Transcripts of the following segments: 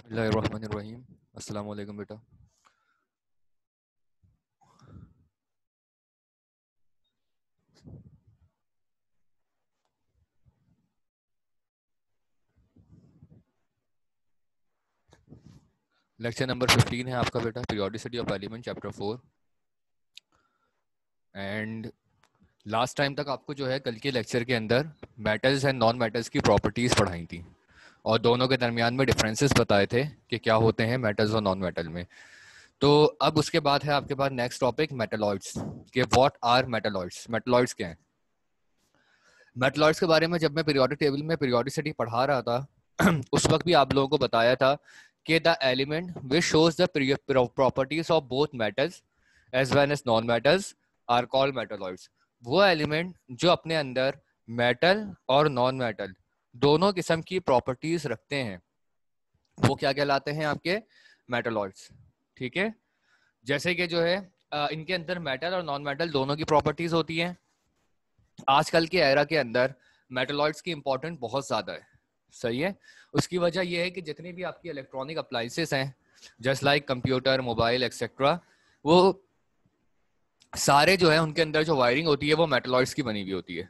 बिस्मिल्लाहिर्रहमानिर्रहीम। अस्सलाम वालेकुम बेटा। लेक्चर नंबर 15 है आपका बेटा, periodicity of element, chapter 4। And last time तक आपको जो है कल के लेक्चर के अंदर मेटल्स एंड नॉन मेटल्स की प्रॉपर्टीज़ पढ़ाई थी और दोनों के दरमियान में डिफरेंसेस बताए थे कि क्या होते हैं मेटल्स और नॉन मेटल में। तो अब उसके बाद है आपके पास नेक्स्ट टॉपिक मेटलॉइड्स के। What are metalloids? मेटलॉइड्स क्या है? मेटलॉइड्स के बारे में जब मैं पीरियोडिक टेबल में पीरियोडिसिटी पढ़ा रहा था उस वक्त भी आप लोगों को बताया था कि the element which shows the properties of both metals as well as non metals are called metalloids. वो एलिमेंट जो अपने अंदर मेटल और नॉन मेटल दोनों किस्म की प्रॉपर्टीज रखते हैं वो क्या कहलाते हैं? आपके मेटलॉइड्स। ठीक है, जैसे कि जो है इनके अंदर मेटल और नॉन मेटल दोनों की प्रॉपर्टीज होती हैं। आजकल के एरा के अंदर मेटलॉइड्स की इंपॉर्टेंट बहुत ज़्यादा है। सही है, उसकी वजह यह है कि जितनी भी आपकी इलेक्ट्रॉनिक अप्लाइंसेस हैं just like computer, mobile etcetera, वो सारे जो है उनके अंदर जो वायरिंग होती है वो मेटलॉइड्स की बनी हुई होती है।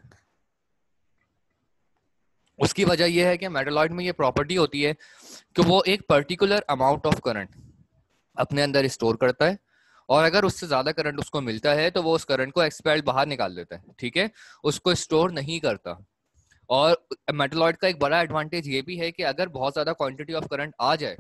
उसकी वजह यह है कि मेटलॉइड में ये प्रॉपर्टी होती है कि वो एक पर्टिकुलर अमाउंट ऑफ करंट अपने अंदर स्टोर करता है और अगर उससे ज्यादा करंट उसको मिलता है तो वो उस करंट को एक्सपेल बाहर निकाल देता है। ठीक है, उसको स्टोर नहीं करता। और मेटलॉइड का एक बड़ा एडवांटेज ये भी है कि अगर बहुत ज्यादा क्वांटिटी ऑफ करंट आ जाए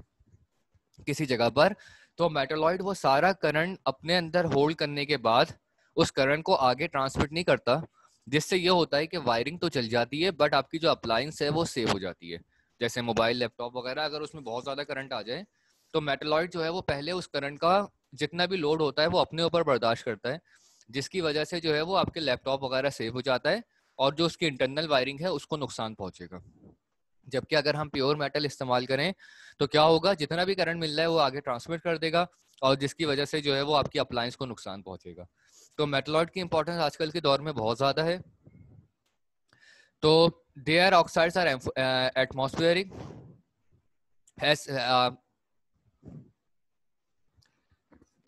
किसी जगह पर तो मेटलॉइड वो सारा करंट अपने अंदर होल्ड करने के बाद उस करंट को आगे ट्रांसमिट नहीं करता, जिससे ये होता है कि वायरिंग तो चल जाती है बट आपकी जो अप्लायंस है वो सेव हो जाती है। जैसे मोबाइल, लैपटॉप वगैरह, अगर उसमें बहुत ज्यादा करंट आ जाए तो मेटलॉइड जो है वो पहले उस करंट का जितना भी लोड होता है वो अपने ऊपर बर्दाश्त करता है, जिसकी वजह से जो है वो आपके लैपटॉप वगैरह सेव हो जाता है और जो उसकी इंटरनल वायरिंग है उसको नुकसान पहुंचेगा। जबकि अगर हम प्योर मेटल इस्तेमाल करें तो क्या होगा, जितना भी करंट मिल रहा है वो आगे ट्रांसमिट कर देगा और जिसकी वजह से जो है वो आपकी अप्लायंस को नुकसान पहुंचेगा। तो मेटलॉइड की इंपॉर्टेंस आजकल के दौर में बहुत ज्यादा है। तो there oxides are atmospheric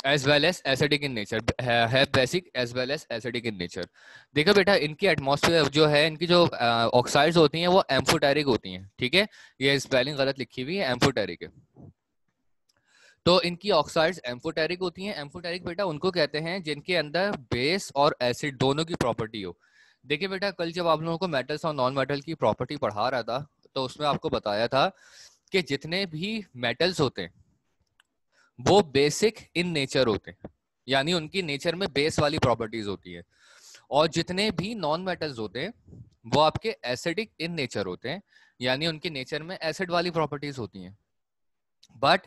as well as acidic in nature, है basic as well as acidic in nature. देखो बेटा, इनकी एटमॉस्फेयर जो है, इनकी जो ऑक्साइड्स होती हैं वो एम्फोटेरिक होती हैं। ठीक है, ये स्पेलिंग गलत लिखी हुई है, एम्फोटेरिक है। तो इनकी ऑक्साइड्स एम्फोटेरिक होती हैं। एम्फोटेरिक बेटा उनको कहते हैं जिनके अंदर बेस और एसिड दोनों की प्रॉपर्टी हो। देखिए बेटा, कल जब आप लोगों को मेटल्स और नॉन मेटल की प्रॉपर्टी पढ़ा रहा था तो उसमें आपको बताया था कि जितने भी मेटल्स होते हैं वो बेसिक इन नेचर होते हैं, यानी उनकी नेचर में बेस वाली प्रॉपर्टीज होती है। और जितने भी नॉन मेटल्स होते हैं वो आपके एसिडिक इन नेचर होते हैं, यानी उनकी नेचर में एसिड वाली प्रॉपर्टीज होती हैं। बट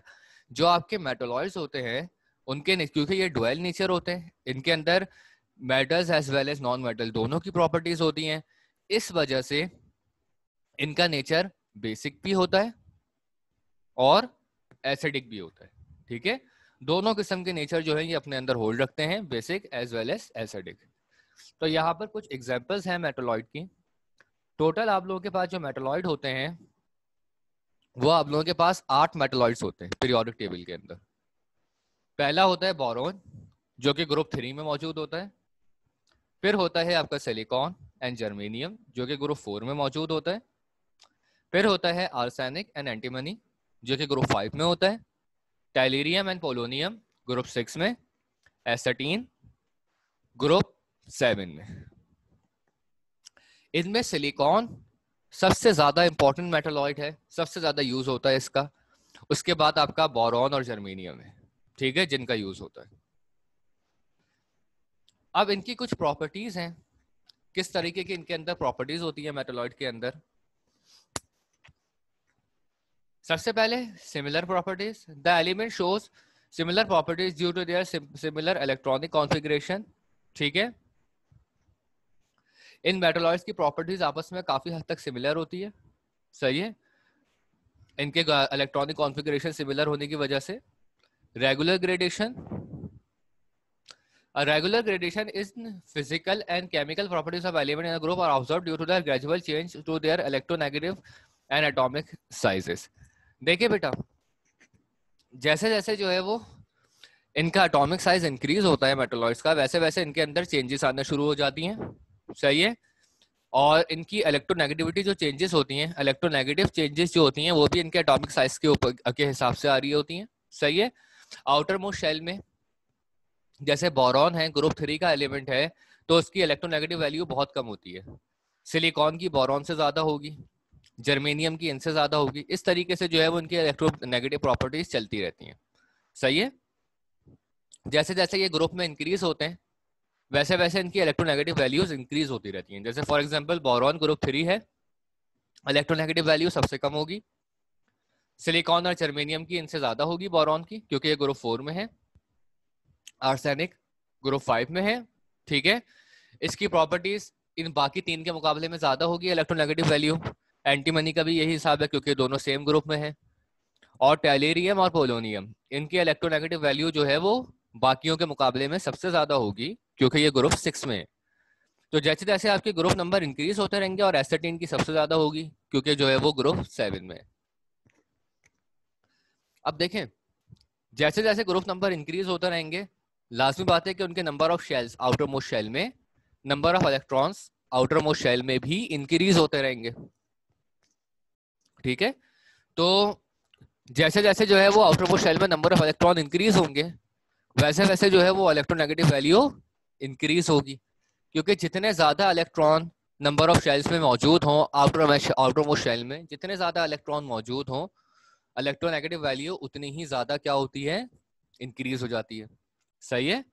जो आपके मेटलॉइड्स होते हैं उनके क्योंकि ये डुअल नेचर होते हैं, इनके अंदर metals as well as non metal दोनों की प्रॉपर्टीज होती हैं, इस वजह से इनका नेचर बेसिक भी होता है और एसिडिक भी होता है। ठीक है, दोनों किस्म के नेचर जो है ये अपने अंदर होल्ड रखते हैं, basic as well as acidic. तो यहाँ पर कुछ एग्जांपल्स हैं मेटलॉइड की। टोटल आप लोगों के पास जो मेटलॉइड होते हैं वो आप लोगों के पास 8 मेटलॉइड्स होते हैं पीरियोडिक टेबल के अंदर। पहला होता है बोरॉन जो कि ग्रुप 3 में मौजूद होता है। फिर होता है आपका सिलिकॉन एंड जर्मेनियम जो कि ग्रुप 4 में मौजूद होता है। फिर होता है आर्सेनिक एंड एंटीमनी जो कि ग्रुप 5 में होता है। टैलेरियम एंड पोलोनियम ग्रुप 6 में। एसेटीन ग्रुप 7 में। इनमें सिलिकॉन सबसे ज्यादा इंपॉर्टेंट मेटलॉइड है, सबसे ज्यादा यूज होता है इसका। उसके बाद आपका बोरॉन और जर्मेनियम है, ठीक है, जिनका यूज होता है। अब इनकी कुछ प्रॉपर्टीज हैं, किस तरीके की इनके अंदर प्रॉपर्टीज होती है मेटलॉइड के अंदर। सबसे पहले similar properties. The element shows similar properties due to their similar electronic configuration. ठीक है, इन मेटलॉइड्स की प्रॉपर्टीज आपस में काफी हद तक सिमिलर होती है। सही है, इनके इलेक्ट्रॉनिक कॉन्फ़िगरेशन सिमिलर होने की वजह से। Regular gradation. A regular gradation in physical and chemical properties of element in a group are observed due to their gradual change to their electronegative and atomic sizes. देखिए बेटा, जैसे जैसे जो है वो इनका एटॉमिक साइज इंक्रीज होता है मेटलॉइड्स का, वैसे वैसे इनके अंदर चेंजेस आना शुरू हो जाती हैं। सही है। और इनकी इलेक्ट्रोनेगेटिविटी जो चेंजेस होती हैं, इलेक्ट्रोनेगेटिव चेंजेस जो होती हैं वो भी इनके एटॉमिक साइज के ऊपर के हिसाब से आ रही होती हैं। सही है। आउटर मोस्ट शेल में जैसे बोरॉन है, ग्रुप 3 का एलिमेंट है, तो उसकी इलेक्ट्रोनेगेटिव वैल्यू बहुत कम होती है। सिलिकॉन की बोरॉन से ज्यादा होगी, जर्मेनियम की इनसे ज्यादा होगी। इस तरीके से जो है वो इनकी इलेक्ट्रोनेगेटिव प्रॉपर्टीज चलती रहती हैं। सही है। जैसे जैसे ये ग्रुप में इंक्रीज होते हैं वैसे वैसे इनकी इलेक्ट्रोनेगेटिव वैल्यूज इंक्रीज होती रहती हैं। जैसे फॉर एग्जांपल बोरॉन ग्रुप 3 है, इलेक्ट्रोनेगेटिव वैल्यू सबसे कम होगी। सिलिकॉन और जर्मेनियम की इनसे ज्यादा होगी बोरॉन की, क्योंकि ये ग्रुप 4 में है। आर्सेनिक ग्रुप 5 में है। ठीक है। इसकी प्रॉपर्टीज इन बाकी 3 के मुकाबले में ज्यादा होगी इलेक्ट्रोनेगेटिव वैल्यू। एंटीमनी का भी यही हिसाब है, क्योंकि दोनों सेम ग्रुप में है। और टेलेरियम और पोलोनियम, इनकी इलेक्ट्रोनेगेटिव वैल्यू जो है वो बाकियों के मुकाबले में सबसे ज्यादा होगी, क्योंकि ये ग्रुप 6 में है। तो जैसे जैसे आपके ग्रुप नंबर इंक्रीज होते रहेंगे, और एसेटीन की सबसे ज्यादा होगी, क्योंकि जो है वो ग्रुप 7 में है। अब देखें, जैसे जैसे ग्रुप नंबर इंक्रीज होते रहेंगे, लाजमी बात है कि उनके number of shells outermost shell में, number of electrons outermost shell में भी इंक्रीज होते रहेंगे। ठीक है। तो जैसे जैसे जो है वो आउटर मोस्ट शेल में नंबर ऑफ इलेक्ट्रॉन इंक्रीज होंगे, वैसे वैसे जो है वो इलेक्ट्रोनेगेटिव वैल्यू इंक्रीज होगी, क्योंकि जितने ज्यादा इलेक्ट्रॉन नंबर ऑफ शेल्स में मौजूद हों, आउटर मोस्ट शेल में जितने ज्यादा इलेक्ट्रॉन मौजूद हों, इलेक्ट्रोनेगेटिव वैल्यू उतनी ही ज्यादा क्या होती है, इंक्रीज हो जाती है। सही है।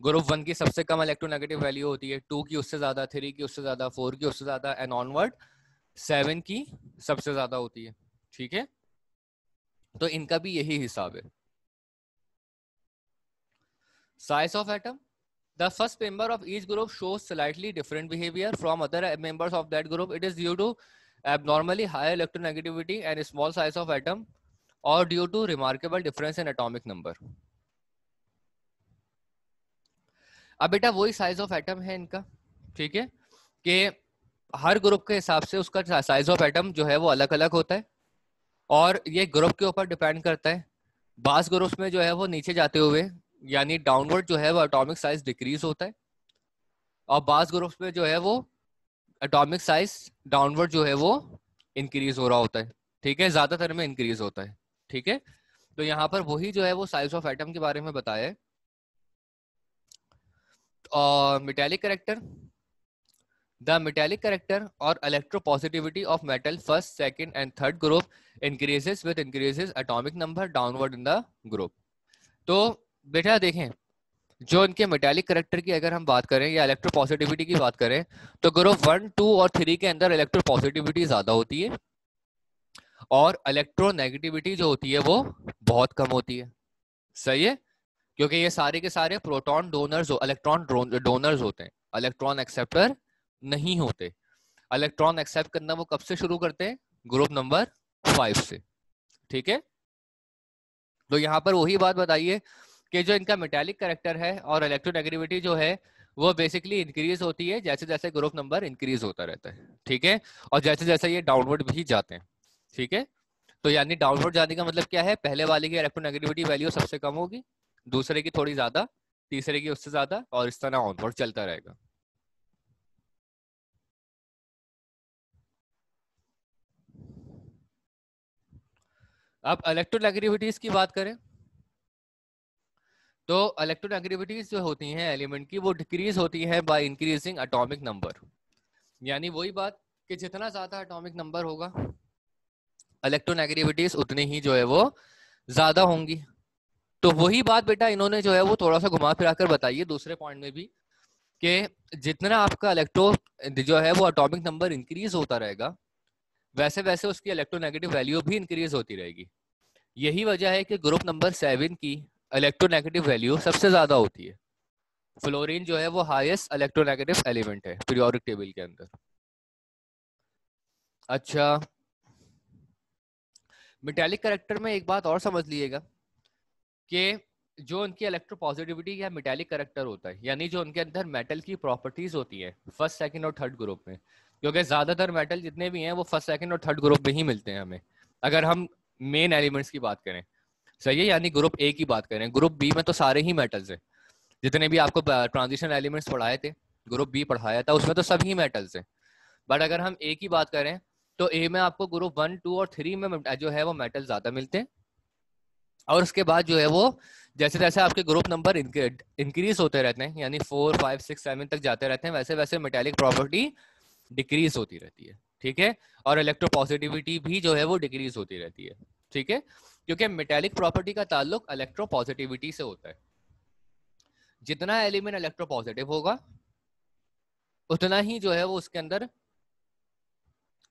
ग्रुप 1 की सबसे कम इलेक्ट्रोनेगेटिव वैल्यू होती है, 2 की उससे ज्यादा, 3 की उससे ज्यादा, 4 की उससे ज्यादा, एंड ऑनवर्ड 7 की सबसे ज्यादा होती है। ठीक है। तो इनका भी यही हिसाब है। Size of atom, the first member of each group shows slightly different behavior from other members of that group. It is due to abnormally high electronegativity and small size of atom, or due to remarkable difference in atomic number. अब बेटा वही size of atom है इनका। ठीक है। कि हर group के हिसाब से उसका साइज ऑफ एटम जो है वो अलग अलग होता है, और ये ग्रुप के ऊपर डिपेंड करता है। बास ग्रुप्स में जो है वो नीचे जाते हुए, यानी डाउनवर्ड जो है वो एटॉमिक साइज डिक्रीज होता है, और बास ग्रुप्स में जो है वो एटॉमिक साइज डाउनवर्ड जो है वो इंक्रीज हो रहा होता है। ठीक है। ज्यादातर में इंक्रीज होता है। ठीक है। तो यहाँ पर वही जो है वो साइज ऑफ एटम के बारे में बताया है। और metallic character, the metallic character और electropositivity of metal first, second and third group increases with increases atomic number downward in the group. तो बेटा देखें, जो इनके मेटालिक करेक्टर की अगर हम बात करें या इलेक्ट्रोपॉजिटिविटी की बात करें, तो ग्रुप 1, 2 और 3 के अंदर इलेक्ट्रोपॉजिटिविटी ज्यादा होती है, और इलेक्ट्रोनेगेटिविटी जो होती है वो बहुत कम होती है। सही है। क्योंकि ये सारे के सारे प्रोटॉन डोनर्स, इलेक्ट्रॉन डोनर्स होते हैं, इलेक्ट्रॉन एक्सेप्टर नहीं होते। इलेक्ट्रॉन एक्सेप्ट करना वो कब से शुरू करते हैं, ग्रुप नंबर 5 से। ठीक है। तो यहाँ पर वही बात बताइए कि जो इनका मेटालिक कैरेक्टर है और इलेक्ट्रोनेगेटिविटी जो है वो बेसिकली इंक्रीज होती है जैसे जैसे ग्रुप नंबर इंक्रीज होता रहता है। ठीक है। और जैसे जैसे ये डाउनवर्ड भी जाते हैं। ठीक है। तो यानी डाउनवर्ड जाने का मतलब क्या है, पहले वाले की इलेक्ट्रोनेगेटिविटी वैल्यू सबसे कम होगी, दूसरे की थोड़ी ज्यादा, तीसरे की उससे ज्यादा, और इस तरह ऑनवर्ड चलता रहेगा। अब इलेक्ट्रोनेगेटिविटीज की बात करें, तो इलेक्ट्रोनेगेटिविटीज जो होती हैं एलिमेंट की, वो डिक्रीज होती है बाय इंक्रीजिंग एटॉमिक नंबर। यानी वही बात कि जितना ज्यादा एटॉमिक नंबर होगा, इलेक्ट्रोनेगेटिविटीज उतनी ही जो है वो ज्यादा होंगी। तो वही बात बेटा इन्होंने जो है वो थोड़ा सा घुमा फिरा कर बताई है दूसरे पॉइंट में भी, कि जितना आपका इलेक्ट्रो जो है वो एटॉमिक नंबर इंक्रीज होता रहेगा, वैसे वैसे उसकी इलेक्ट्रोनेगेटिव वैल्यू भी इंक्रीज होती रहेगी। यही वजह है कि ग्रुप नंबर 7 की इलेक्ट्रोनेगेटिव वैल्यू सबसे ज्यादा होती है। फ्लोरीन जो है वो हाईएस्ट इलेक्ट्रोनेगेटिव एलिमेंट है पीरियोडिक टेबल के अंदर। अच्छा, मेटालिक कैरेक्टर में एक बात और समझ लीजिएगा कि जो उनकी इलेक्ट्रोपॉजिटिविटी या मेटालिक कैरेक्टर होता है, यानी जो उनके अंदर मेटल की प्रॉपर्टीज होती है फर्स्ट, सेकंड और थर्ड ग्रुप में, क्योंकि ज्यादातर मेटल जितने भी हैं वो फर्स्ट, सेकंड और थर्ड ग्रुप में ही मिलते हैं हमें, अगर हम मेन एलिमेंट्स की बात करें। सही है, यानी ग्रुप ए की बात करें, ग्रुप बी में तो सारे ही मेटल्स हैं, जितने भी आपको ट्रांजिशन एलिमेंट्स पढ़ाए थे, ग्रुप बी पढ़ाया था, उसमें तो सभी मेटल्स हैं। बट अगर हम ए की बात करें तो ए में आपको ग्रुप 1, 2 और 3 में जो है वो मेटल ज्यादा मिलते हैं, और उसके बाद जो है वो जैसे जैसे आपके ग्रुप नंबर इंक्रीज होते रहते हैं, यानी 4, 5, 6, 7 तक जाते रहते हैं, वैसे वैसे मेटेलिक प्रॉपर्टी डिक्रीज होती रहती है। ठीक है, और इलेक्ट्रोपॉजिटिविटी भी जो है वो डिक्रीज होती रहती है। ठीक है, क्योंकि मेटेलिक प्रॉपर्टी का ताल्लुक इलेक्ट्रोपॉजिटिविटी से होता है। जितना एलिमेंट इलेक्ट्रोपॉजिटिव होगा उतना ही जो है वो उसके अंदर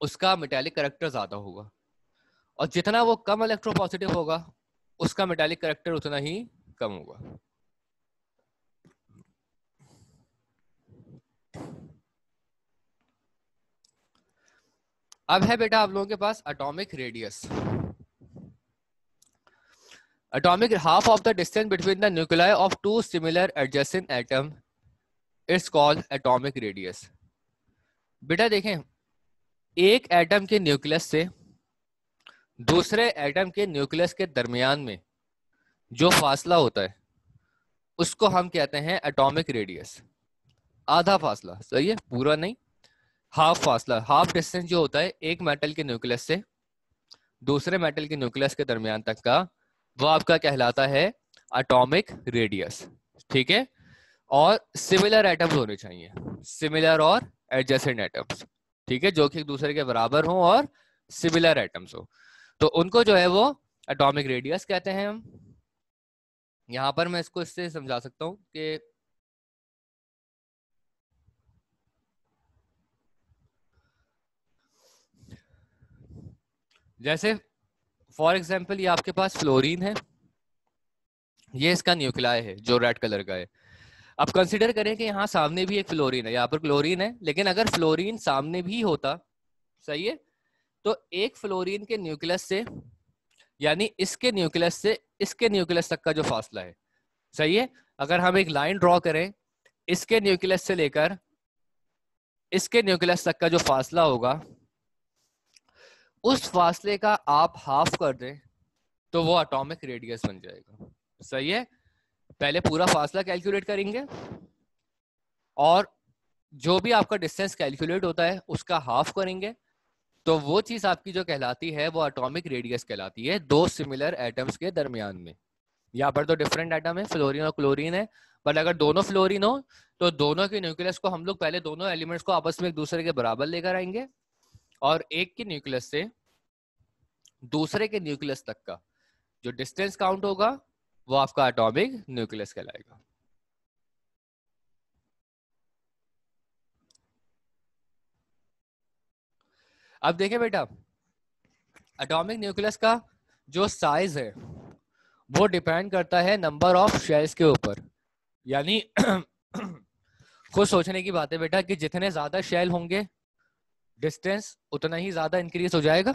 उसका मेटेलिक कैरेक्टर ज्यादा होगा, और जितना वो कम इलेक्ट्रोपॉजिटिव होगा उसका मेटेलिक कैरेक्टर उतना ही कम होगा। अब है बेटा आप लोगों के पास atomic radius. Atomic half of the distance between the nuclei of two similar adjacent atom it's called atomic radius. बेटा देखें, एक एटम के न्यूक्लियस से दूसरे एटम के न्यूक्लियस के दरमियान में जो फासला होता है उसको हम कहते हैं एटॉमिक रेडियस। आधा फासला, सही है, पूरा नहीं, हाफ फासला, हाफ डिस्टेंस जो होता है एक मेटल के न्यूक्लियस से दूसरे मेटल के न्यूक्लियस के दरमियान तक का, वो आपका कहलाता है एटॉमिक रेडियस। ठीक है, और सिमिलर एटम्स होने चाहिए, सिमिलर और एडजेसेंट एटम्स। ठीक है, जो कि एक दूसरे के बराबर हो और सिमिलर एटम्स हो, तो उनको जो है वो एटॉमिक रेडियस कहते हैं हम। यहां पर मैं इसको इससे समझा सकता हूं कि जैसे फॉर एग्जाम्पल ये आपके पास फ्लोरीन है, ये इसका न्यूक्लियाई है जो रेड कलर का है। अब कंसिडर करें कि यहाँ सामने भी एक फ्लोरीन है, यहाँ पर क्लोरीन है, लेकिन अगर फ्लोरीन सामने भी होता, सही है, तो एक फ्लोरीन के न्यूक्लियस से, यानी इसके न्यूक्लियस से इसके न्यूक्लियस तक का जो फासला है, सही है, अगर हम एक लाइन ड्रॉ करें इसके न्यूक्लियस से लेकर इसके न्यूक्लियस तक का जो फासला होगा, उस फासले का आप हाफ कर दें तो वो एटॉमिक रेडियस बन जाएगा। सही है, पहले पूरा फासला कैलकुलेट करेंगे और जो भी आपका डिस्टेंस कैलकुलेट होता है उसका हाफ करेंगे, तो वो चीज आपकी जो कहलाती है वो एटॉमिक रेडियस कहलाती है, दो सिमिलर एटम्स के दरमियान में। यहाँ पर तो डिफरेंट एटम है, फ्लोरीन और क्लोरीन है, बट अगर दोनों फ्लोरीन हो तो दोनों के न्यूक्लियस को हम लोग पहले दोनों एलिमेंट्स को आपस में एक दूसरे के बराबर लेकर आएंगे, और एक के न्यूक्लियस से दूसरे के न्यूक्लियस तक का जो डिस्टेंस काउंट होगा वो आपका एटॉमिक न्यूक्लियस कहलाएगा। अब देखें बेटा, एटॉमिक न्यूक्लियस का जो साइज है वो डिपेंड करता है नंबर ऑफ शेल्स के ऊपर। यानी खुद सोचने की बात है बेटा कि जितने ज्यादा शेल होंगे डिस्टेंस उतना ही ज्यादा इंक्रीज हो जाएगा,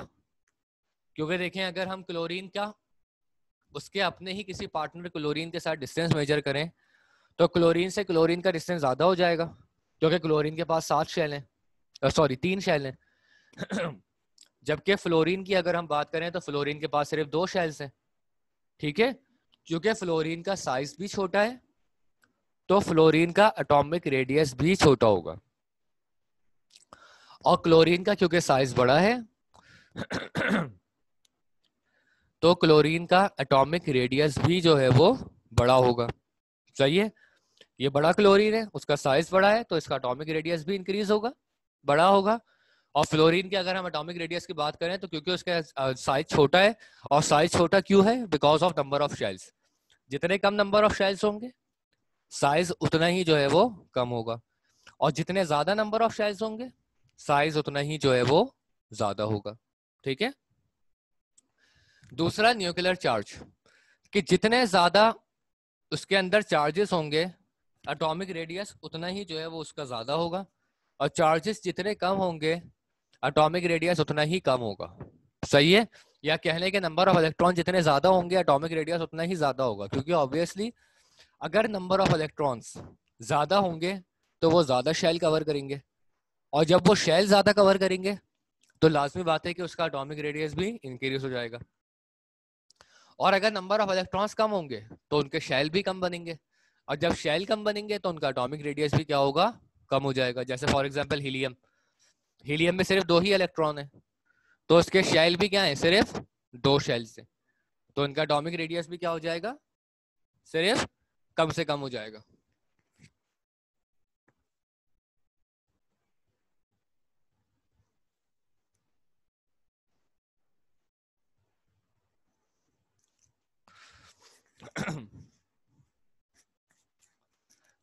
क्योंकि देखें अगर हम क्लोरीन का उसके अपने ही किसी पार्टनर क्लोरीन के साथ डिस्टेंस मेजर करें तो क्लोरीन से क्लोरीन का डिस्टेंस ज्यादा हो जाएगा, क्योंकि क्लोरीन के पास 7 शेल हैं, सॉरी 3 शेल हैं जबकि फ्लोरीन की अगर हम बात करें तो फ्लोरीन के पास सिर्फ 2 शेल्स हैं। ठीक है, क्योंकि फ्लोरीन का साइज भी छोटा है तो फ्लोरीन का एटॉमिक रेडियस भी छोटा होगा, और क्लोरीन का क्योंकि साइज बड़ा है तो क्लोरीन का एटॉमिक रेडियस भी जो है वो बड़ा होगा। सही है, ये बड़ा क्लोरीन है, उसका साइज बड़ा है, तो इसका एटॉमिक रेडियस भी इंक्रीज होगा, बड़ा होगा। और फ्लोरीन की अगर हम एटॉमिक रेडियस की बात करें तो क्योंकि उसका साइज छोटा है, और साइज छोटा क्यों है, because of number of shells. जितने कम नंबर ऑफ शेल्स होंगे साइज उतना ही जो है वो कम होगा, और जितने ज्यादा नंबर ऑफ शेल्स होंगे साइज उतना ही जो है वो ज्यादा होगा। ठीक है, दूसरा न्यूक्लियर चार्ज, कि जितने ज्यादा उसके अंदर चार्जेस होंगे एटॉमिक रेडियस उतना ही जो है वो उसका ज्यादा होगा, और चार्जेस जितने कम होंगे एटॉमिक रेडियस उतना ही कम होगा। सही है, या कहने के नंबर ऑफ इलेक्ट्रॉन जितने ज्यादा होंगे एटॉमिक रेडियस उतना ही ज्यादा होगा, क्योंकि ऑब्वियसली अगर नंबर ऑफ इलेक्ट्रॉन्स ज्यादा होंगे तो वो ज्यादा शेल कवर करेंगे, और जब वो शेल ज्यादा कवर करेंगे तो लाजमी बात है कि उसका एटॉमिक रेडियस भी इंक्रीज हो जाएगा। और अगर नंबर ऑफ इलेक्ट्रॉन्स कम होंगे तो उनके शेल भी कम बनेंगे, और जब शेल कम बनेंगे तो उनका एटॉमिक रेडियस भी क्या होगा, कम हो जाएगा। जैसे फॉर एग्जांपल हीलियम, हीलियम में सिर्फ 2 ही इलेक्ट्रॉन है, तो उसके शेल भी क्या है, सिर्फ 2 शेल से, तो इनका एटॉमिक रेडियस भी क्या हो जाएगा, सिर्फ कम से कम हो जाएगा।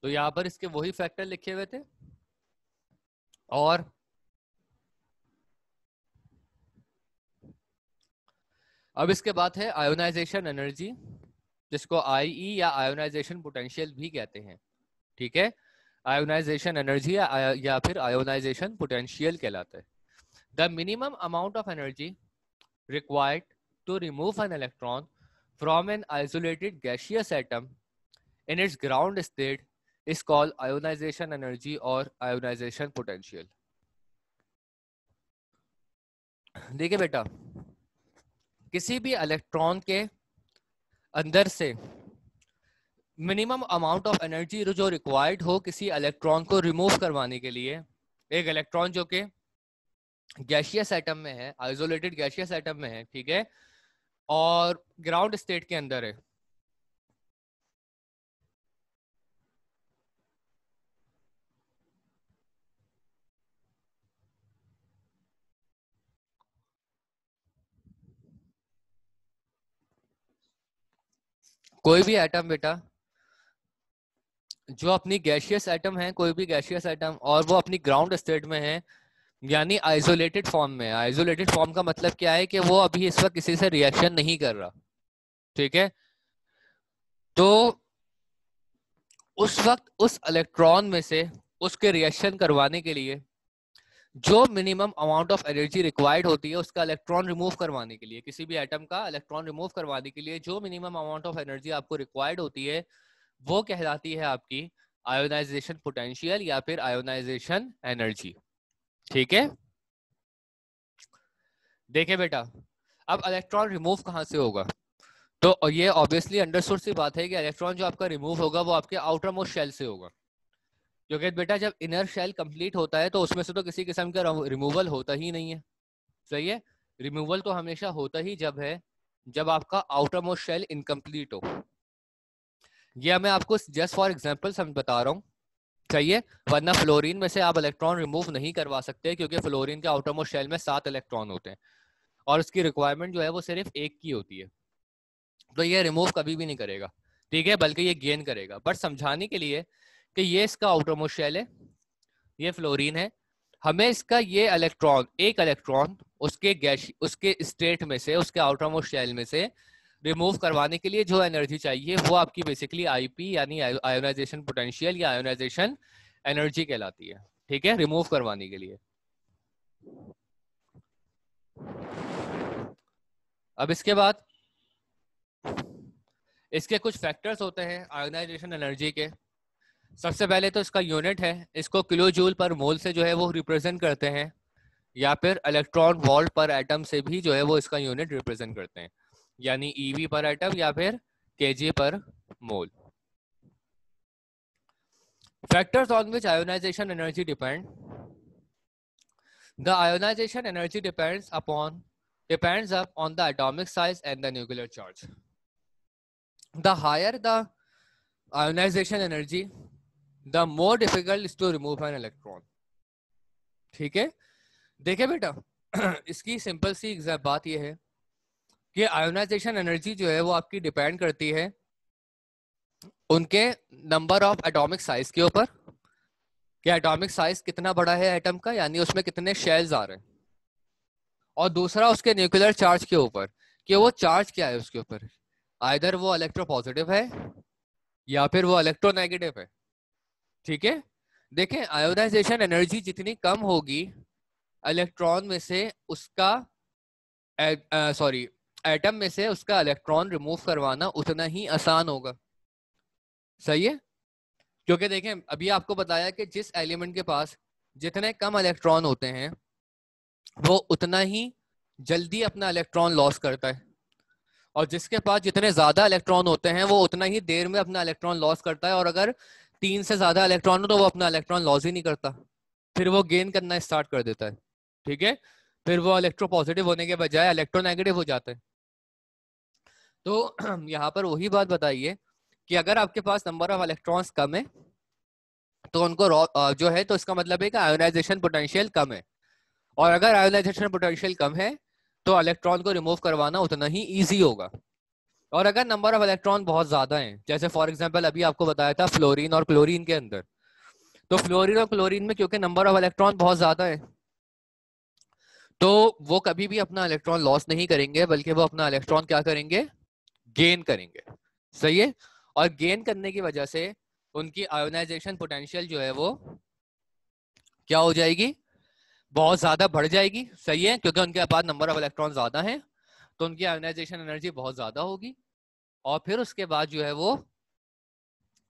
तो यहां पर इसके वही फैक्टर लिखे हुए थे। और अब इसके बाद है आयोनाइजेशन एनर्जी, जिसको आईई या आयोनाइजेशन पोटेंशियल भी कहते हैं। ठीक है, आयोनाइजेशन एनर्जी या फिर आयोनाइजेशन पोटेंशियल कहलाता है। The minimum amount of energy required to remove an electron from an isolated gaseous atom in its ground state is called ionization energy or ionization potential. देखिए बेटा, किसी भी इलेक्ट्रॉन के अंदर से मिनिमम अमाउंट ऑफ एनर्जी जो required हो किसी इलेक्ट्रॉन को रिमूव करवाने के लिए, एक इलेक्ट्रॉन जो कि गैसियस एटम में है, आइसोलेटेड गैसियस एटम में है, ठीक है, और ग्राउंड स्टेट के अंदर है, कोई भी एटम बेटा जो अपनी गैसियस एटम है, कोई भी गैसियस एटम, और वो अपनी ग्राउंड स्टेट में है, यानी आइसोलेटेड फॉर्म में है। आइसोलेटेड फॉर्म का मतलब क्या है कि वो अभी इस वक्त किसी से रिएक्शन नहीं कर रहा, ठीक है, तो उस वक्त उस इलेक्ट्रॉन में से उसके रिएक्शन करवाने के लिए जो minimum amount of energy required होती है, उसका इलेक्ट्रॉन रिमूव करवाने के लिए, किसी भी एटम का इलेक्ट्रॉन रिमूव करवाने के लिए जो मिनिमम अमाउंट ऑफ एनर्जी आपको रिक्वायर्ड होती है, वो कहलाती है आपकी आयोनाइजेशन पोटेंशियल या फिर आयोनाइजेशन एनर्जी। ठीक है, देखे बेटा, अब इलेक्ट्रॉन रिमूव कहां से होगा, तो ये ऑब्वियसली अंडरस्टूड सी बात है कि इलेक्ट्रॉन जो आपका रिमूव होगा वो आपके आउटर मोस्ट शेल से होगा, क्योंकि बेटा जब इनर शेल कंप्लीट होता है तो उसमें से तो किसी किस्म का रिमूवल होता ही नहीं है। सही है, रिमूवल तो हमेशा होता ही जब है जब आपका आउटर मोस्ट शेल इनकम्प्लीट हो। यह मैं आपको जस्ट फॉर एग्जांपल समझ बता रहा हूँ, चाहिए, वरना फ्लोरीन में से आप इलेक्ट्रॉन रिमूव नहीं करवा सकते, क्योंकि फ्लोरीन के आउटर मोस्ट शेल में 7 इलेक्ट्रॉन होते हैं और उसकी रिक्वायरमेंट जो है वो सिर्फ 1 की होती है, तो ये रिमूव कभी भी नहीं करेगा, ठीक है, बल्कि ये गेन करेगा। बट समझाने के लिए कि ये इसका आउटर मोस्ट शेल है, ये फ्लोरीन है, हमें इसका ये इलेक्ट्रॉन, एक इलेक्ट्रॉन उसके गैस, उसके स्टेट में से, उसके आउटर मोस्ट शेल में से रिमूव करवाने के लिए जो एनर्जी चाहिए वो आपकी बेसिकली आईपी यानी आयोनाइजेशन पोटेंशियल या आयोनाइजेशन एनर्जी कहलाती है। ठीक है, रिमूव करवाने के लिए। अब इसके बाद इसके कुछ फैक्टर्स होते हैं आयोनाइजेशन एनर्जी के। सबसे पहले तो इसका यूनिट है, इसको किलो जूल पर मोल से जो है वो रिप्रेजेंट करते हैं, या फिर इलेक्ट्रॉन वोल्ट पर एटम से भी जो है वो इसका यूनिट रिप्रेजेंट करते हैं, यानी ईवी पर एटम या फिर केजी पर mole. Factors on which ionization energy depend, the ionization energy depends up on the atomic size and the nuclear charge. The higher the ionization energy, the more difficult is to remove an electron. ठीक है, देखिए बेटा, इसकी simple सी बात यह है कि ionisation energy जो है वो आपकी डिपेंड करती है उनके नंबर ऑफ एटॉमिक साइज के ऊपर, कि एटॉमिक साइज कितना बड़ा है एटम का, यानी उसमें कितने शेल्स आ रहे हैं, और दूसरा उसके न्यूक्लियर चार्ज के ऊपर, कि वो चार्ज क्या है उसके ऊपर, आइदर वो इलेक्ट्रोपॉजिटिव है या फिर वो इलेक्ट्रोनेगेटिव है। ठीक है, देखें, आयोनाइजेशन एनर्जी जितनी कम होगी इलेक्ट्रॉन में से उसका सॉरी एटम में से उसका इलेक्ट्रॉन रिमूव करवाना उतना ही आसान होगा। सही है, क्योंकि देखें अभी आपको बताया कि जिस एलिमेंट के पास जितने कम इलेक्ट्रॉन होते हैं वो उतना ही जल्दी अपना इलेक्ट्रॉन लॉस करता है, और जिसके पास जितने ज्यादा इलेक्ट्रॉन होते हैं वो उतना ही देर में अपना इलेक्ट्रॉन लॉस करता है, और अगर 3 से ज्यादा इलेक्ट्रॉन हो तो वो अपना इलेक्ट्रॉन लॉस ही नहीं करता, फिर वो गेन करना स्टार्ट कर देता है। ठीक है, फिर वो इलेक्ट्रोपॉजिटिव होने के बजाय इलेक्ट्रोनेगेटिव हो जाता है। तो यहाँ पर वही बात बताइए कि अगर आपके पास नंबर ऑफ इलेक्ट्रॉन्स कम है तो उनको जो है, तो इसका मतलब है कि आयोनाइजेशन पोटेंशियल कम है, और अगर आयोनाइजेशन पोटेंशियल कम है तो इलेक्ट्रॉन को रिमूव करवाना उतना ही इजी होगा। और अगर नंबर ऑफ इलेक्ट्रॉन बहुत ज्यादा हैं, जैसे फॉर एग्जांपल अभी आपको बताया था फ्लोरीन और क्लोरीन के अंदर, तो फ्लोरीन और क्लोरीन में क्योंकि नंबर ऑफ इलेक्ट्रॉन बहुत ज्यादा है तो वो कभी भी अपना इलेक्ट्रॉन लॉस नहीं करेंगे, बल्कि वो अपना इलेक्ट्रॉन क्या करेंगे, गेन करेंगे। सही है, और गेन करने की वजह से उनकी आयोनाइजेशन पोटेंशियल जो है वो क्या हो जाएगी, बहुत ज्यादा बढ़ जाएगी। सही है, क्योंकि उनके पास नंबर ऑफ इलेक्ट्रॉन ज्यादा है तो उनकी आयोनाइजेशन एनर्जी बहुत ज्यादा होगी, और फिर उसके बाद जो है वो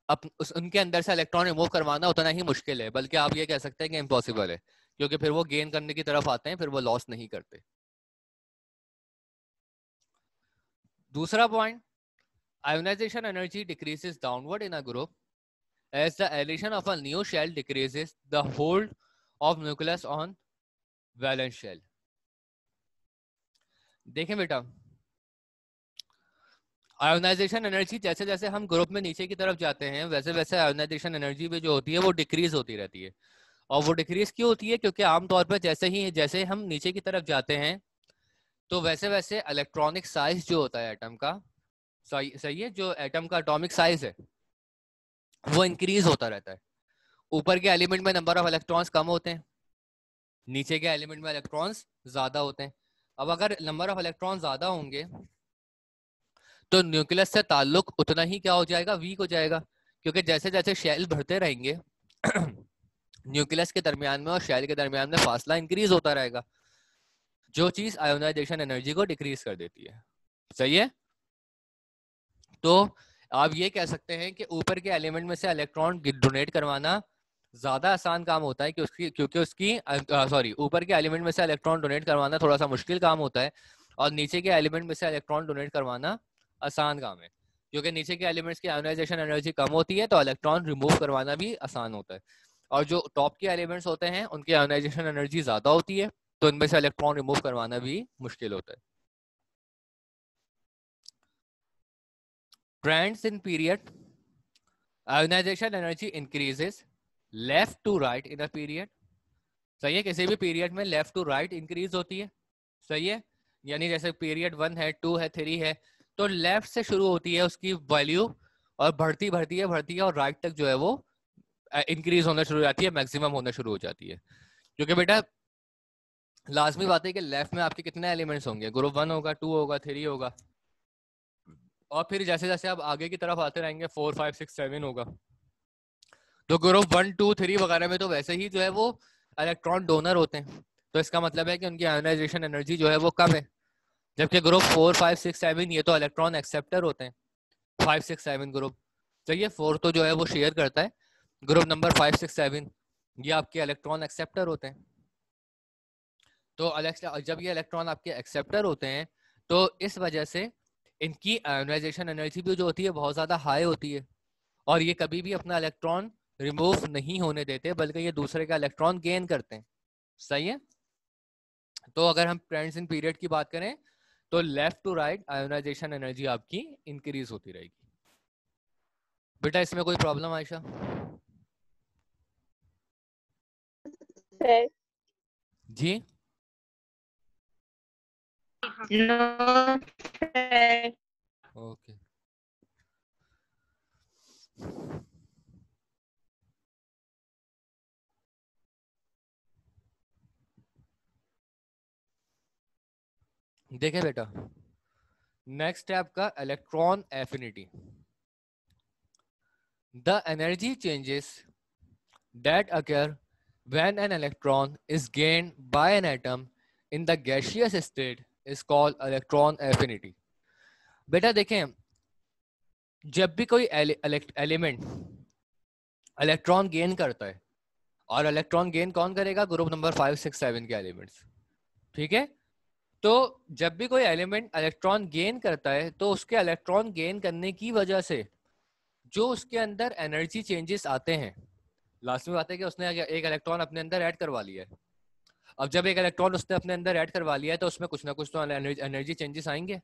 उनके अंदर से इलेक्ट्रॉन रिमूव करवाना उतना ही मुश्किल है, बल्कि आप ये कह सकते हैं कि इम्पॉसिबल है, क्योंकि फिर वो गेन करने की तरफ आते हैं, फिर वो लॉस नहीं करते। दूसरा point, ionisation energy decreases downward in a group as the addition of a new shell decreases the hold of nucleus on valence shell। देखें बेटा, आयोनाइजेशन एनर्जी जैसे जैसे हम ग्रुप में नीचे की तरफ जाते हैं वैसे वैसे आयोनाइजेशन एनर्जी भी जो होती है वो डिक्रीज होती रहती है। और वो डिक्रीज क्यों होती है, क्योंकि आमतौर पर जैसे हम नीचे की तरफ जाते हैं तो वैसे वैसे इलेक्ट्रॉनिक साइज जो होता है एटम का, सही है, जो एटम का एटॉमिक साइज है वो इंक्रीज होता रहता है। ऊपर के एलिमेंट में नंबर ऑफ इलेक्ट्रॉन्स कम होते हैं, नीचे के एलिमेंट में इलेक्ट्रॉन्स ज्यादा होते हैं। अब अगर नंबर ऑफ इलेक्ट्रॉन ज्यादा होंगे तो न्यूक्लियस से ताल्लुक उतना ही क्या हो जाएगा, वीक हो जाएगा, क्योंकि जैसे जैसे शेल बढ़ते रहेंगे न्यूक्लियस के दरमियान में और शेल के दरमियान में फासला इंक्रीज होता रहेगा, जो चीज आयोनाइजेशन एनर्जी को डिक्रीज कर देती है। सही है, तो आप ये कह सकते हैं कि ऊपर के एलिमेंट में से इलेक्ट्रॉन डोनेट करवाना ज्यादा आसान काम होता है क्योंकि उसकी सॉरी, ऊपर के एलिमेंट में से इलेक्ट्रॉन डोनेट करवाना थोड़ा सा मुश्किल काम होता है, और नीचे के एलिमेंट में से इलेक्ट्रॉन डोनेट करवाना आसान काम है, क्योंकि नीचे के एलिमेंट्स की आयोनाइजेशन एनर्जी कम होती है तो इलेक्ट्रॉन रिमूव करवाना भी आसान होता है, और जो टॉप के एलिमेंट्स होते हैं उनकी आयोनाइजेशन एनर्जी ज्यादा होती है तो इनमें से इलेक्ट्रॉन रिमूव करवाना भी मुश्किल होता है। Trends in period, ionisation energy increases left to right in a period. सही है, किसी भी पीरियड में लेफ्ट टू राइट इंक्रीज होती है। सही है, यानी जैसे पीरियड 1 है, 2 है, 3 है, तो लेफ्ट से शुरू होती है उसकी वैल्यू और बढ़ती है और राइट तक जो है वो इंक्रीज होना शुरू हो जाती है, मैक्सिमम होना शुरू हो जाती है। क्योंकि बेटा लाजमी बात है कि लेफ्ट में आपके कितने एलिमेंट्स होंगे, ग्रुप 1 होगा, 2 होगा, 3 होगा, और फिर जैसे जैसे आप आगे की तरफ आते रहेंगे 4 5 6 7 होगा। तो ग्रुप 1 2 3 वगैरह में तो वैसे ही जो है वो इलेक्ट्रॉन डोनर होते हैं, तो इसका मतलब है कि उनकी आयोनाइजेशन एनर्जी जो है वो कम है। जबकि ग्रुप 4 5 6 7 ये तो इलेक्ट्रॉन एक्सेप्टर होते हैं, 5 6 7 ग्रुप। तो ये 4 तो जो है वो शेयर करता है, ग्रुप नंबर 5 6 7 ये आपके इलेक्ट्रॉन एक्सेप्टर होते हैं। तो जब ये इलेक्ट्रॉन आपके एक्सेप्टर होते हैं तो इस वजह से इनकी आयोनाइजेशन एनर्जी भी जो होती है बहुत ज्यादा हाई होती है, और ये कभी भी अपना इलेक्ट्रॉन रिमूव नहीं होने देते, बल्कि ये दूसरे का इलेक्ट्रॉन गेन करते हैं। सही है, तो अगर हम ट्रेंड्स इन पीरियड की बात करें तो left to right ionisation energy आपकी इंक्रीज होती रहेगी। बेटा इसमें कोई प्रॉब्लम आयशा? जी नो ओके। देखे बेटा, नेक्स्ट है आपका electron affinity. The energy changes that occur when an electron is gained by an atom in the gaseous state is called electron affinity। बेटा देखें, जब भी कोई एलिमेंट इलेक्ट्रॉन गेन करता है, और इलेक्ट्रॉन गेन कौन करेगा, ग्रुप नंबर 5 6 7 के एलिमेंट्स। ठीक है, तो जब भी कोई एलिमेंट इलेक्ट्रॉन गेन करता है तो उसके इलेक्ट्रॉन गेन करने की वजह से जो उसके अंदर एनर्जी चेंजेस आते हैं, लास्ट में बात है कि उसने एक इलेक्ट्रॉन अपने अंदर ऐड करवा लिया है। अब जब एक इलेक्ट्रॉन उसने अपने अंदर ऐड करवा लिया है तो उसमें कुछ ना कुछ तो एनर्जी चेंजेस आएंगे,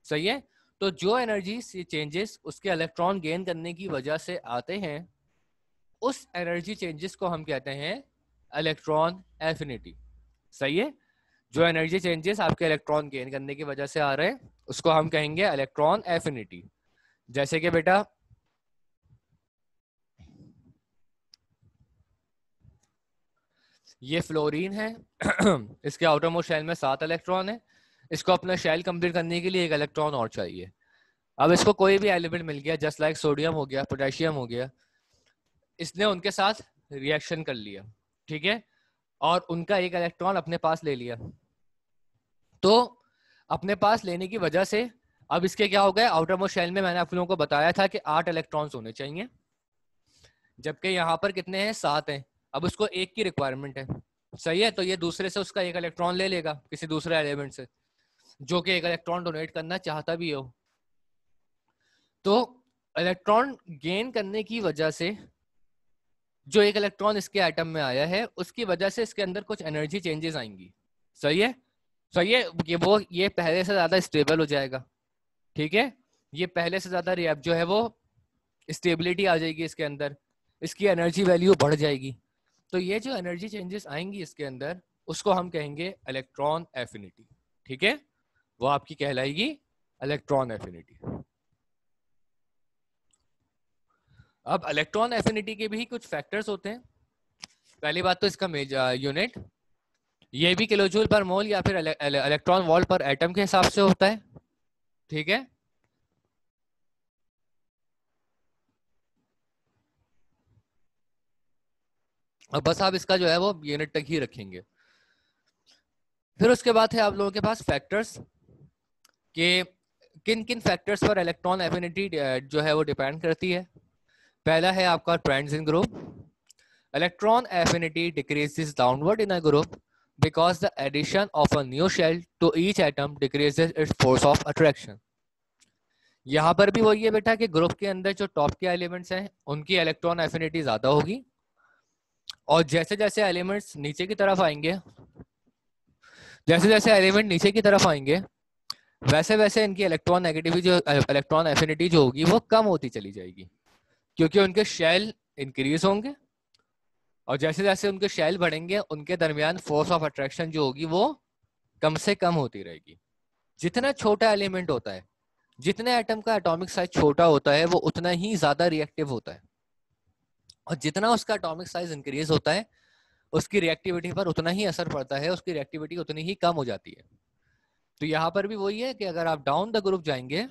सही है। तो जो एनर्जी चेंजेस उसके इलेक्ट्रॉन गेन करने की वजह से आते हैं, उस एनर्जी चेंजेस को हम कहते हैं इलेक्ट्रॉन एफिनिटी, सही है। जो एनर्जी चेंजेस आपके इलेक्ट्रॉन गेन करने की वजह से आ रहे हैं उसको हम कहेंगे इलेक्ट्रॉन एफिनिटी। जैसे कि बेटा ये फ्लोरीन है इसके आउटर मोस्ट शेल में 7 इलेक्ट्रॉन है, इसको अपना शेल कंप्लीट करने के लिए एक इलेक्ट्रॉन और चाहिए। अब इसको कोई भी एलिमेंट मिल गया, जस्ट लाइक सोडियम हो गया, पोटेशियम हो गया, इसने उनके साथ रिएक्शन कर लिया, ठीक है, और उनका एक इलेक्ट्रॉन अपने पास ले लिया। तो अपने पास लेने की वजह से अब इसके क्या हो गए, आउटर मोस्ट शेल में मैंने आप लोगों को बताया था कि 8 इलेक्ट्रॉन्स होने चाहिए, जबकि यहाँ पर कितने हैं, 7 हैं। अब उसको एक की रिक्वायरमेंट है, सही है। तो ये दूसरे से उसका एक इलेक्ट्रॉन ले लेगा, किसी दूसरे एलिमेंट से जो कि एक इलेक्ट्रॉन डोनेट करना चाहता भी हो। तो इलेक्ट्रॉन गेन करने की वजह से जो एक इलेक्ट्रॉन इसके एटम में आया है उसकी वजह से इसके अंदर कुछ एनर्जी चेंजेस आएंगी, सही है। सही है, ये पहले से ज्यादा स्टेबल हो जाएगा, ठीक है। ये पहले से ज्यादा जो है वो स्टेबिलिटी आ जाएगी इसके अंदर, इसकी एनर्जी वैल्यू बढ़ जाएगी। तो ये जो एनर्जी चेंजेस आएंगी इसके अंदर उसको हम कहेंगे इलेक्ट्रॉन एफिनिटी, ठीक है। वो आपकी कहलाएगी इलेक्ट्रॉन एफिनिटी। अब इलेक्ट्रॉन एफिनिटी के भी कुछ फैक्टर्स होते हैं। पहली बात तो इसका मेजर यूनिट, ये भी किलो जूल पर मोल या फिर इलेक्ट्रॉन वोल्ट पर एटम के हिसाब से होता है, ठीक है। और बस आप इसका जो है वो यूनिट तक ही रखेंगे। फिर उसके बाद है आप लोगों के पास फैक्टर्स कि किन किन फैक्टर्स पर इलेक्ट्रॉन एफिनिटी जो है वो डिपेंड करती है। पहला है आपका trends in group. Electron affinity decreases downward in a group because the addition of a new shell to each atom decreases its force of attraction। यहाँ पर भी वही है बेटा कि ग्रुप के अंदर जो टॉप के एलिमेंट्स हैं उनकी इलेक्ट्रॉन एफिनिटी ज्यादा होगी, और जैसे जैसे एलिमेंट्स नीचे की तरफ आएंगे, जैसे जैसे एलिमेंट नीचे की तरफ आएंगे वैसे वैसे इनकी इलेक्ट्रॉन नेगेटिविटी जो इलेक्ट्रॉन एफिनिटी जो होगी वो कम होती चली जाएगी, क्योंकि उनके शेल इंक्रीज होंगे, और जैसे जैसे उनके शेल बढ़ेंगे उनके दरमियान फोर्स ऑफ अट्रैक्शन जो होगी वो कम से कम होती रहेगी। जितना छोटा एलिमेंट होता है, जितने एटम का एटॉमिक साइज छोटा होता है वो उतना ही ज्यादा रिएक्टिव होता है, और जितना उसका एटॉमिक साइज इंक्रीज होता है उसकी रिएक्टिविटी पर उतना ही असर पड़ता है, उसकी रिएक्टिविटी उतनी ही कम हो जाती है। तो यहाँ पर भी वही है कि अगर आप डाउन द ग्रुप जाएंगे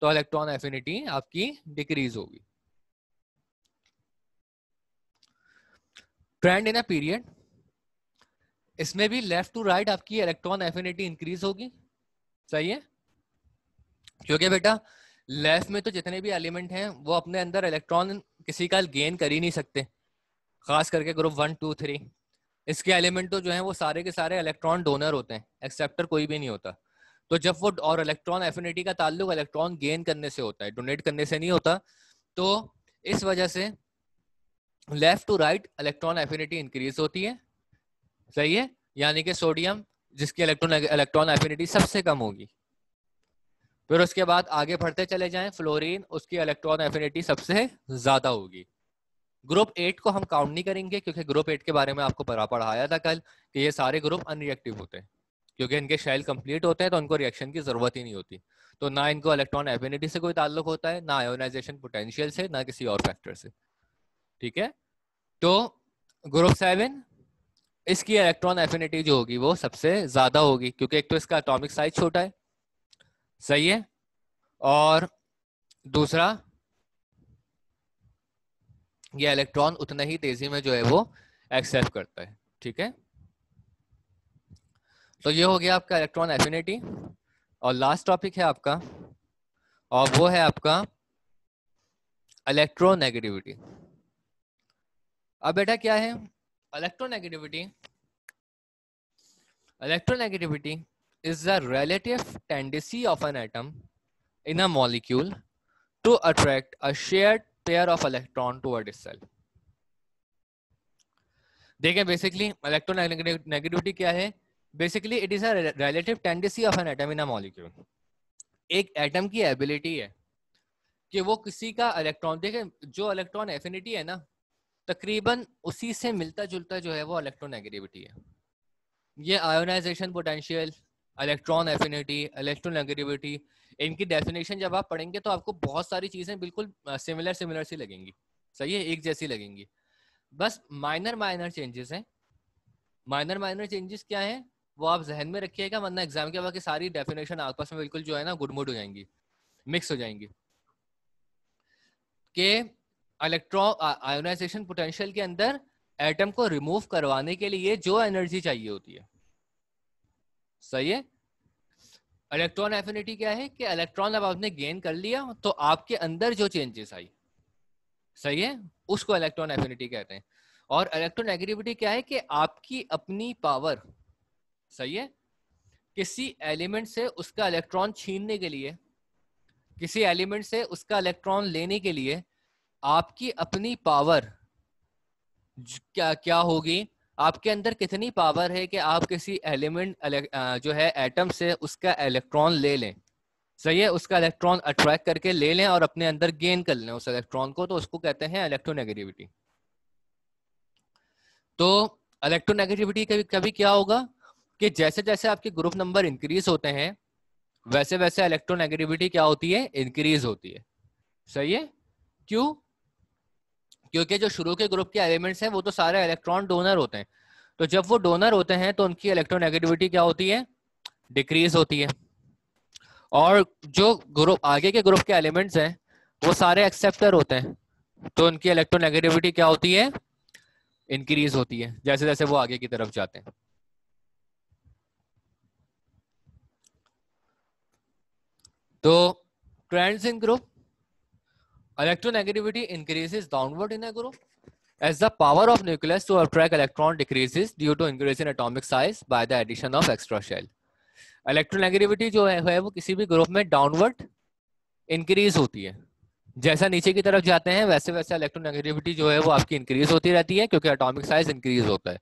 तो इलेक्ट्रॉन एफिनिटी आपकी डिक्रीज होगी। ट्रेंड इन अ पीरियड, इसमें भी लेफ्ट टू राइट आपकी इलेक्ट्रॉन एफिनिटी इंक्रीज होगी, सही है। क्योंकि बेटा लेफ्ट में तो जितने भी एलिमेंट हैं वो अपने अंदर इलेक्ट्रॉन किसी का गेन कर ही नहीं सकते, खास करके ग्रुप 1 2 3 इसके एलिमेंट तो जो है वो सारे के सारे इलेक्ट्रॉन डोनर होते हैं, एक्सेप्टर कोई भी नहीं होता। तो जब वो, और इलेक्ट्रॉन एफिनिटी का ताल्लुक इलेक्ट्रॉन गेन करने से होता है, डोनेट करने से नहीं होता। तो इस वजह से left to right electron affinity increase होती है, सही है। यानी कि सोडियम जिसकी इलेक्ट्रॉन एफिनिटी सबसे कम होगी। फिर उसके बाद आगे बढ़ते चले जाएं, फ्लोरीन, उसकी इलेक्ट्रॉन एफिनिटी सबसे ज्यादा होगी। ग्रुप 8 को हम काउंट नहीं करेंगे क्योंकि ग्रुप 8 के बारे में आपको पढ़ाया था कल कि ये सारे ग्रुप अनरिएक्टिव होते हैं, क्योंकि इनके शेल कंप्लीट होते हैं तो उनको रिएक्शन की जरूरत ही नहीं होती। तो ना इनको इलेक्ट्रॉन एफिनिटी से कोई ताल्लुक होता है, ना आयोनाइजेशन पोटेंशियल से, ना किसी और फैक्टर से, ठीक है। तो ग्रुप 7, इसकी इलेक्ट्रॉन एफिनिटी जो होगी वो सबसे ज्यादा होगी, क्योंकि एक तो इसका एटॉमिक साइज छोटा है, सही है, और दूसरा ये इलेक्ट्रॉन उतना ही तेजी में जो है वो एक्सेप्ट करता है, ठीक है। तो ये हो गया आपका इलेक्ट्रॉन एफिनिटी, और लास्ट टॉपिक है आपका, और वो है आपका इलेक्ट्रोनेगेटिविटी। अब बेटा क्या है electronegativity? Electronegativity is the relative tendency of an atom in a molecule to attract a shared pair of electron toward itself. देखें बेसिकली इलेक्ट्रोनेगेटिविटी क्या है? Basically it is a relative tendency of an atom in a molecule. एक atom की ability है कि वो किसी का इलेक्ट्रॉन, देखें जो इलेक्ट्रॉन एफिनिटी है ना, तकरीबन उसी से मिलता जुलता जो है वो इलेक्ट्रोनेगेटिविटी है। ये ionization potential, electron affinity, electronegativity, इनकी डेफिनेशन जब आप पढ़ेंगे तो आपको बहुत सारी चीजें बिल्कुल सिमिलर सी लगेंगी, सही है, एक जैसी लगेंगी। बस माइनर चेंजेस हैं। माइनर चेंजेस क्या है वो आप जहन में रखिएगा, वरना एग्जाम के बाद सारी डेफिनेशन आपस में बिल्कुल जो है ना गुडमुड हो जाएंगी, मिक्स हो जाएंगी। कि इलेक्ट्रॉन आयोनाइजेशन पोटेंशियल के अंदर एटम को रिमूव करवाने के लिए जो एनर्जी चाहिए होती है, सही है। इलेक्ट्रॉन एफिनिटी क्या है कि इलेक्ट्रॉन अब आपने गेन कर लिया तो आपके अंदर जो चेंजेस आई, सही है, उसको इलेक्ट्रॉन एफिनिटी कहते हैं। और इलेक्ट्रोनेगेटिविटी क्या है कि आपकी अपनी पावर, सही है, किसी एलिमेंट से उसका इलेक्ट्रॉन छीनने के लिए, किसी एलिमेंट से उसका इलेक्ट्रॉन लेने के लिए आपकी अपनी पावर क्या होगी, आपके अंदर कितनी पावर है कि आप किसी एलिमेंट जो है एटम से उसका इलेक्ट्रॉन ले लें, सही है, उसका इलेक्ट्रॉन अट्रैक्ट करके ले लें और अपने अंदर गेन कर लें उस इलेक्ट्रॉन को, तो उसको कहते हैं इलेक्ट्रोनेगेटिविटी। तो इलेक्ट्रोनेगेटिविटी कभी क्या होगा कि जैसे जैसे आपके ग्रुप नंबर इंक्रीज होते हैं वैसे वैसे इलेक्ट्रोनेगेटिविटी क्या होती है, इंक्रीज होती है, सही है। क्यों? क्योंकि जो शुरू के ग्रुप के एलिमेंट्स हैं वो तो सारे इलेक्ट्रॉन डोनर होते हैं, तो जब वो डोनर होते हैं तो उनकी इलेक्ट्रोनेगेटिविटी क्या होती है, डिक्रीज होती है। और जो ग्रुप आगे के ग्रुप के एलिमेंट्स हैं वो सारे एक्सेप्टर होते हैं, तो उनकी इलेक्ट्रोनेगेटिविटी क्या होती है, इंक्रीज होती है जैसे जैसे वो आगे की तरफ जाते हैं। तो trends in group, electronegativity increases downward in a group as the power of nucleus to attract electron decreases due to increase in atomic size by the addition of extra shell. electronegativity जो है वो किसी भी group में downward increase होती है, जैसा नीचे की तरफ जाते हैं वैसे वैसे इलेक्ट्रोनेगेटिविटी जो है वो आपकी इंक्रीज होती रहती है क्योंकि एटॉमिक साइज इंक्रीज होता है।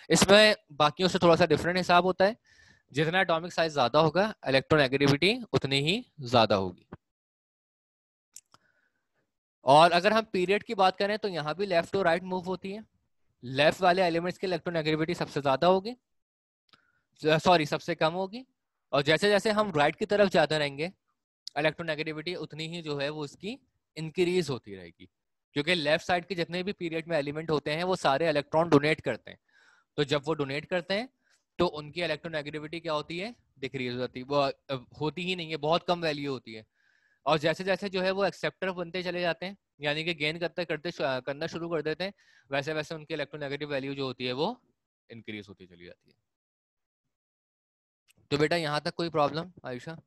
इसमें बाकियों से थोड़ा सा डिफरेंट हिसाब होता है, जितना एटॉमिक साइज ज्यादा होगा इलेक्ट्रोनेगेटिविटी उतनी ही ज्यादा होगी। और अगर हम पीरियड की बात करें तो यहाँ भी लेफ्ट टू राइट मूव होती है, लेफ्ट वाले एलिमेंट्स की इलेक्ट्रोनेगेटिविटी सबसे ज्यादा होगी, सॉरी सबसे कम होगी, और जैसे जैसे हम राइट की तरफ जाते रहेंगे इलेक्ट्रोनेगेटिविटी उतनी ही जो है वो उसकी इंक्रीज होती रहेगी, क्योंकि लेफ्ट साइड के जितने भी पीरियड में एलिमेंट होते हैं वो सारे इलेक्ट्रॉन डोनेट करते हैं, तो जब वो डोनेट करते हैं तो उनकी इलेक्ट्रोनेगेटिविटी क्या होती है, डिक्रीज होती है, वो होती ही नहीं है, बहुत कम वैल्यू होती है। और जैसे जैसे जो है वो एक्सेप्टर बनते चले जाते हैं, यानी कि गेन करना शुरू कर देते हैं, वैसे वैसे उनकी इलेक्ट्रोनेगेटिव वैल्यू जो होती है वो इंक्रीज होती चली जाती है। तो बेटा यहाँ तक कोई प्रॉब्लम आयशा?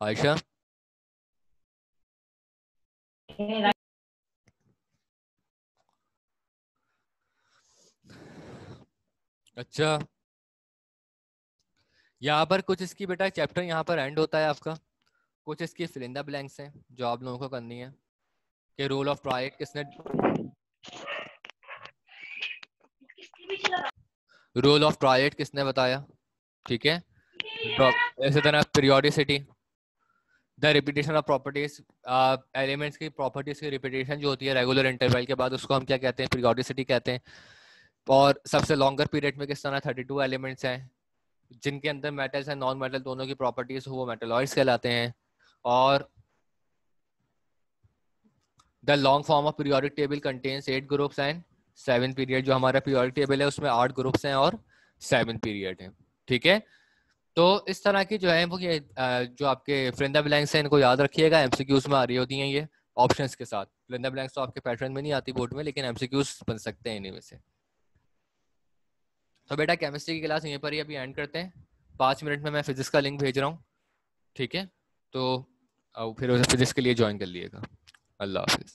आयशा अच्छा, यहाँ पर कुछ इसकी बेटा चैप्टर यहाँ पर एंड होता है आपका, कुछ इसकी फिल इन द ब्लैंक्स हैं जो आप लोगों को करनी है कि रूल ऑफ ट्रायड किसने, रूल ऑफ ट्रायड किसने बताया, ठीक है। इसी तरह periodicity, the repetition of properties, elements की प्रॉपर्टीज की रिपीटेशन जो होती है रेगुलर इंटरवल के बाद उसको हम क्या कहते हैं, पीरियोडिसिटी कहते हैं। और सबसे लॉन्गर पीरियड में किस तरह 32 एलिमेंट्स हैं जिनके अंदर मेटल्स एंड नॉन मेटल दोनों की प्रॉपर्टीज वो मेटलॉइड्स कहलाते हैं। और the long form of periodic table contains 8 groups and 7 period, जो हमारा पीरियोडिक टेबल है उसमें 8 ग्रुप्स हैं और 7 पीरियड हैं, ठीक है। तो इस तरह की जो है वो ये जो आपके फ्रेंडा ब्लैंक्स हैं इनको याद रखिएगा, एमसीक्यूज में आ रही होती हैं ये ऑप्शंस के साथ। फ्रेंडा ब्लैंक्स तो आपके पैटर्न में नहीं आती बोर्ड में, लेकिन एमसीक्यूज बन सकते हैं इन्हीं में से। तो बेटा केमिस्ट्री की क्लास यहीं पर ही अभी एंड करते हैं, 5 मिनट में मैं फिजिक्स का लिंक भेज रहा हूँ, ठीक है। तो फिर फिजिक्स के लिए ज्वाइन कर लिएगा। अल्लाह हाफिज़।